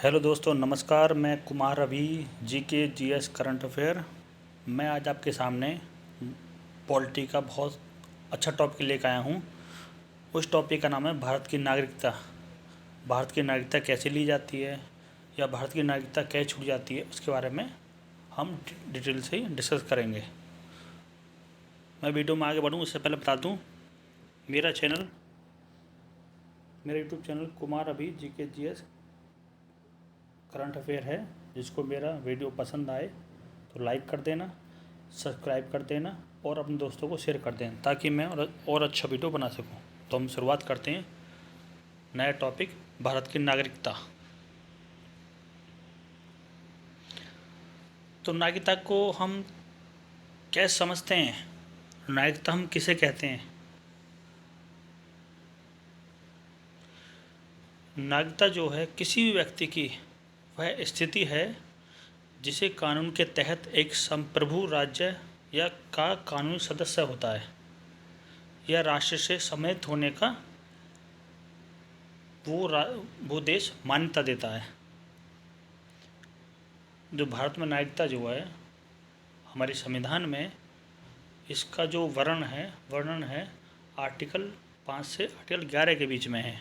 Hello दोस्तों, नमस्कार। मैं कुमार अभी जीके जीएस करंट अफेयर। मैं आज आपके सामने पॉलिटी का बहुत अच्छा टॉपिक लेकर आया हूँ। उस टॉपिक का नाम है भारत की नागरिकता। भारत की नागरिकता कैसे ली जाती है या भारत की नागरिकता कैसे छूट जाती है, उसके बारे में हम डिटेल से डिस्कस करेंगे। मैं वीडियो में आगे बढ़ूँ उससे पहले बता दूँ, मेरा यूट्यूब चैनल कुमार अभी जीके जीएस करंट अफेयर है। जिसको मेरा वीडियो पसंद आए तो लाइक कर देना, सब्सक्राइब कर देना और अपने दोस्तों को शेयर कर देना, ताकि मैं और अच्छा वीडियो बना सकूं। तो हम शुरुआत करते हैं। नया टॉपिक, भारत की नागरिकता। तो नागरिकता को हम कैसे समझते हैं, नागरिकता हम किसे कहते हैं? नागरिकता जो है किसी भी व्यक्ति की वह स्थिति है जिसे कानून के तहत एक संप्रभु राज्य या का कानूनी सदस्य होता है या राष्ट्र से सम्मिलित होने का वो देश मान्यता देता है। जो भारत में नागरिकता जो है, हमारे संविधान में इसका जो वर्णन है आर्टिकल 5 से आर्टिकल 11 के बीच में है।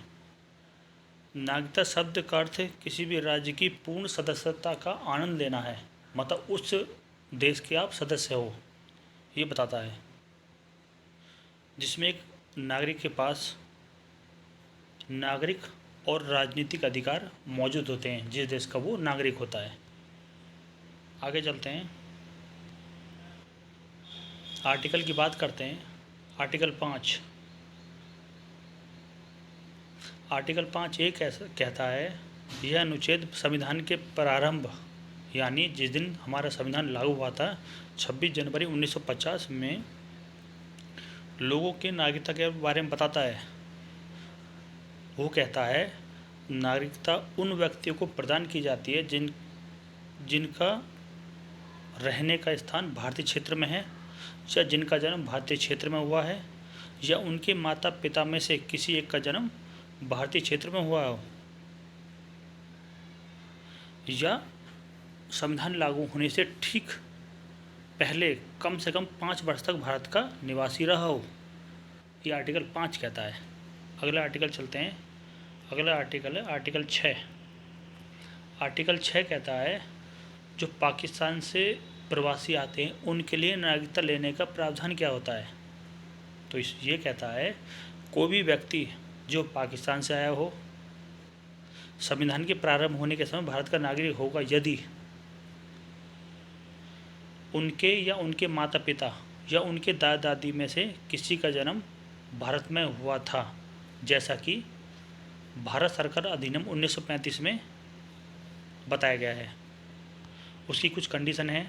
नागरिकता शब्द का अर्थ किसी भी राज्य की पूर्ण सदस्यता का आनंद लेना है, मतलब उस देश के आप सदस्य हो, ये बताता है। जिसमें एक नागरिक के पास नागरिक और राजनीतिक अधिकार मौजूद होते हैं जिस देश का वो नागरिक होता है। आगे चलते हैं, आर्टिकल की बात करते हैं। आर्टिकल 5 ये कहता है, यह अनुच्छेद संविधान के प्रारंभ यानी जिस दिन हमारा संविधान लागू हुआ था 26 जनवरी 1950 में लोगों के नागरिकता के बारे में बताता है। वो कहता है, नागरिकता उन व्यक्तियों को प्रदान की जाती है जिनका रहने का स्थान भारतीय क्षेत्र में है या जिनका जन्म भारतीय क्षेत्र में हुआ है या उनके माता पिता में से किसी एक का जन्म भारतीय क्षेत्र में हुआ हो या संविधान लागू होने से ठीक पहले कम से कम 5 वर्ष तक भारत का निवासी रहा हो। ये आर्टिकल 5 कहता है। अगला आर्टिकल चलते हैं। अगला आर्टिकल है आर्टिकल 6। आर्टिकल 6 कहता है, जो पाकिस्तान से प्रवासी आते हैं उनके लिए नागरिकता लेने का प्रावधान क्या होता है। तो ये कहता है, कोई भी व्यक्ति जो पाकिस्तान से आया हो, संविधान के प्रारंभ होने के समय भारत का नागरिक होगा यदि उनके या उनके माता पिता या उनके दादा दादी में से किसी का जन्म भारत में हुआ था, जैसा कि भारत सरकार अधिनियम 1935 में बताया गया है। उसकी कुछ कंडीशन है।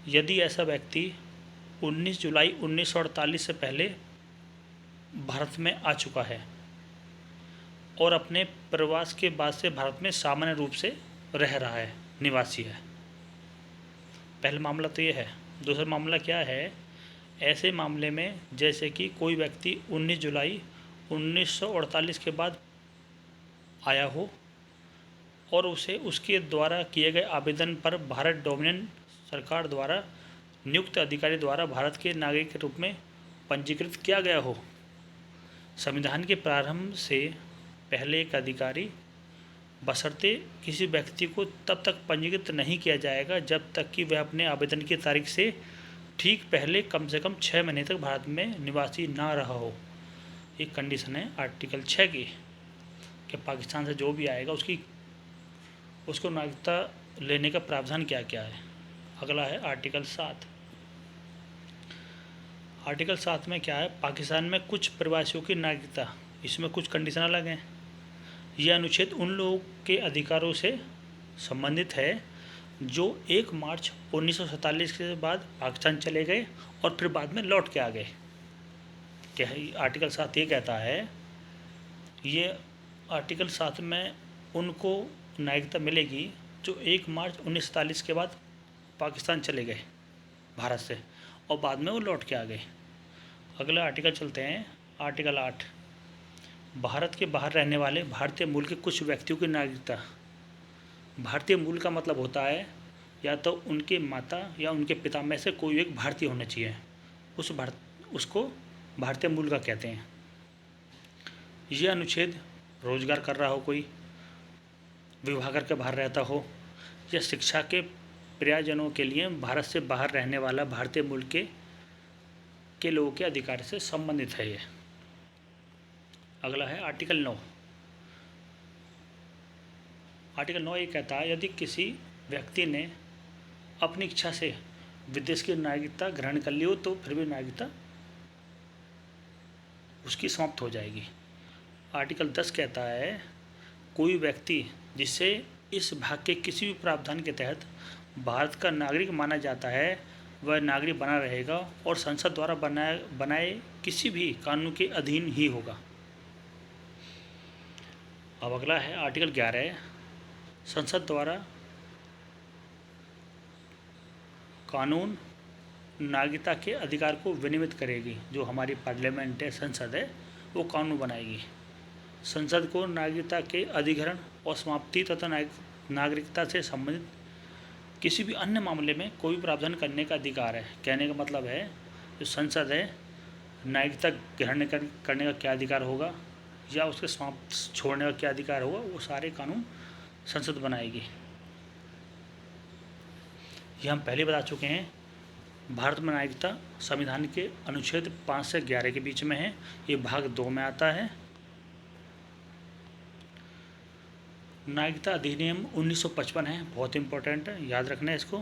यदि ऐसा व्यक्ति 19 जुलाई 1948 से पहले भारत में आ चुका है और अपने प्रवास के बाद से भारत में सामान्य रूप से रह रहा है, निवासी है। पहला मामला तो ये है। दूसरा मामला क्या है, ऐसे मामले में जैसे कि कोई व्यक्ति 19 जुलाई 1948 के बाद आया हो और उसे उसके द्वारा किए गए आवेदन पर भारत डोमिनियन सरकार द्वारा नियुक्त अधिकारी द्वारा भारत के नागरिक के रूप में पंजीकृत किया गया हो। संविधान के प्रारंभ से पहले एक अधिकारी बशर्ते किसी व्यक्ति को तब तक पंजीकृत नहीं किया जाएगा जब तक कि वह अपने आवेदन की तारीख से ठीक पहले कम से कम 6 महीने तक भारत में निवासी ना रहा हो। एक कंडीशन है आर्टिकल 6 की कि पाकिस्तान से जो भी आएगा उसको नागरिकता लेने का प्रावधान क्या क्या है। अगला है आर्टिकल 7। आर्टिकल 7 में क्या है, पाकिस्तान में कुछ प्रवासियों की नागरिकता, इसमें कुछ कंडीशन अलग हैं। यह अनुच्छेद उन लोगों के अधिकारों से संबंधित है जो 1 मार्च 1947 के बाद पाकिस्तान चले गए और फिर बाद में लौट के आ गए। क्या है आर्टिकल 7 ये कहता है, ये आर्टिकल 7 में उनको नागरिकता मिलेगी जो 1 मार्च 1947 के बाद पाकिस्तान चले गए भारत से और बाद में वो लौट के आ गए। अगला आर्टिकल चलते हैं, आर्टिकल 8। भारत के बाहर रहने वाले भारतीय मूल के कुछ व्यक्तियों की नागरिकता। भारतीय मूल का मतलब होता है या तो उनके माता या उनके पिता में से कोई एक भारतीय होना चाहिए, उसको भारतीय मूल का कहते हैं। यह अनुच्छेद रोजगार कर रहा हो, कोई विवाह करके बाहर रहता हो, या शिक्षा के प्रयोजनों के लिए भारत से बाहर रहने वाला भारतीय मूल के लोगों के अधिकार से संबंधित है। ये अगला है आर्टिकल 9। आर्टिकल 9 ये कहता है यदि किसी व्यक्ति ने अपनी इच्छा से विदेश की नागरिकता ग्रहण कर ली हो तो फिर भी नागरिकता उसकी समाप्त हो जाएगी। आर्टिकल 10 कहता है कोई व्यक्ति जिसे इस भाग के किसी भी प्रावधान के तहत भारत का नागरिक माना जाता है वह नागरिक बना रहेगा और संसद द्वारा बनाए किसी भी कानून के अधीन ही होगा। अब अगला है आर्टिकल 11। संसद द्वारा कानून नागरिकता के अधिकार को विनियमित करेगी। जो हमारी पार्लियामेंट है, संसद है, वो कानून बनाएगी। संसद को नागरिकता के अधिग्रहण और समाप्ति तथा नागरिकता से संबंधित किसी भी अन्य मामले में कोई प्रावधान करने का अधिकार है। कहने का मतलब है जो संसद है, नागरिकता ग्रहण करने का क्या अधिकार होगा या उसके समाप्त छोड़ने का क्या अधिकार होगा, वो सारे कानून संसद बनाएगी। ये हम पहले बता चुके हैं। भारत में नागरिकता संविधान के अनुच्छेद 5 से 11 के बीच में है। ये भाग 2 में आता है। नागरिकता अधिनियम 1955 है, बहुत इंपॉर्टेंट है, याद रखना है इसको।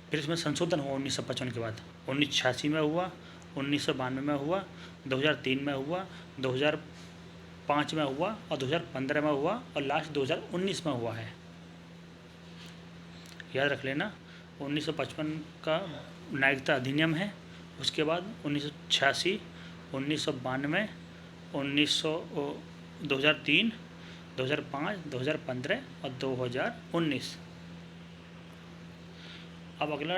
फिर इसमें संशोधन हुआ 1955 के बाद। 1986 में हुआ, 1992 में हुआ, 2003 में हुआ, 2005 में हुआ और 2015 में हुआ और लास्ट 2019 में हुआ है। याद रख लेना। 1955 का नागरिकता अधिनियम है। उसके बाद 1986, 1992, 2003, 2005, 2015 और 2019। अब अगला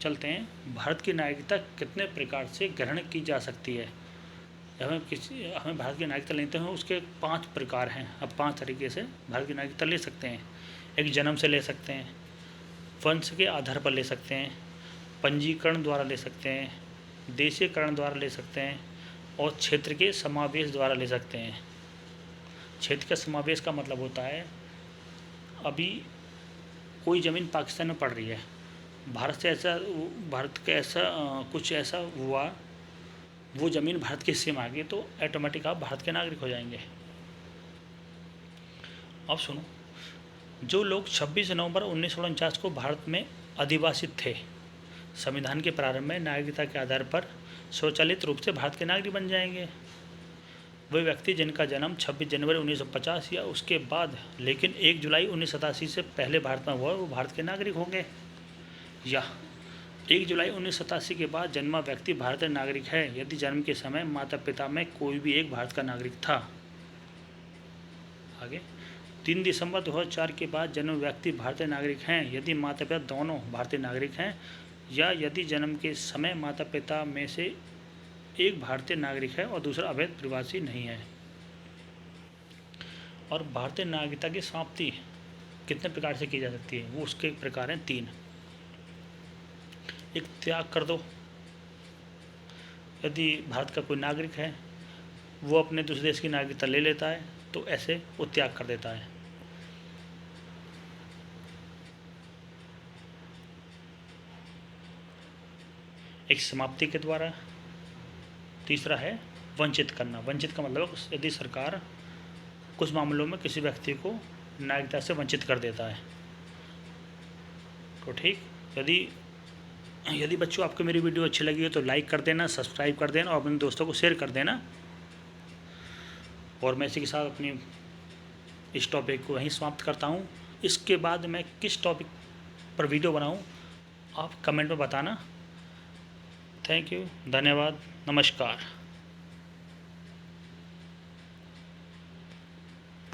चलते हैं, भारत की नागरिकता कितने प्रकार से ग्रहण की जा सकती है। हमें भारत की नागरिकता लेते हैं, उसके 5 प्रकार हैं। अब 5 तरीके से भारत की नागरिकता ले सकते हैं। एक जन्म से ले सकते हैं, वंश के आधार पर ले सकते हैं, पंजीकरण द्वारा ले सकते हैं, देशीयकरण द्वारा ले सकते हैं और क्षेत्र के समावेश द्वारा ले सकते हैं। क्षेत्र का समावेश का मतलब होता है अभी कोई ज़मीन पाकिस्तान में पड़ रही है, भारत का कुछ ऐसा हुआ, वो ज़मीन भारत के हिस्से में आ गई तो ऑटोमेटिक आप भारत के नागरिक हो जाएंगे। अब सुनो, जो लोग 26 नवंबर 1949 को भारत में अधिवासित थे, संविधान के प्रारंभ में नागरिकता के आधार पर स्वचालित रूप से भारत के नागरिक बन जाएंगे। वे व्यक्ति जिनका जन्म 26 जनवरी 1950 या उसके बाद लेकिन 1 जुलाई 1987 से पहले भारत में हुआ, वो भारत के नागरिक होंगे। या 1 जुलाई 1987 के बाद जन्मा व्यक्ति भारतीय नागरिक है यदि जन्म के समय माता पिता में कोई भी एक भारत का नागरिक था। आगे 3 दिसंबर 2004 के बाद जन्म व्यक्ति भारतीय नागरिक हैं यदि माता पिता दोनों भारतीय नागरिक हैं या यदि जन्म के समय माता पिता में से एक भारतीय नागरिक है और दूसरा अवैध प्रवासी नहीं है। और भारतीय नागरिकता की समाप्ति कितने प्रकार से की जा सकती है, वो उसके प्रकार हैं 3। एक, त्याग कर दो। यदि भारत का कोई नागरिक है, वो अपने दूसरे देश की नागरिकता ले लेता है तो ऐसे वो त्याग कर देता है। एक, समाप्ति के द्वारा। तीसरा है वंचित करना। वंचित का मतलब यदि सरकार कुछ मामलों में किसी व्यक्ति को नागरिकता से वंचित कर देता है तो ठीक। यदि बच्चों आपको मेरी वीडियो अच्छी लगी हो तो लाइक कर देना, सब्सक्राइब कर देना और अपने दोस्तों को शेयर कर देना। और मैं इसी के साथ अपनी इस टॉपिक को यहीं समाप्त करता हूँ। इसके बाद मैं किस टॉपिक पर वीडियो बनाऊँ आप कमेंट में बताना। थैंक यू, धन्यवाद, नमस्कार।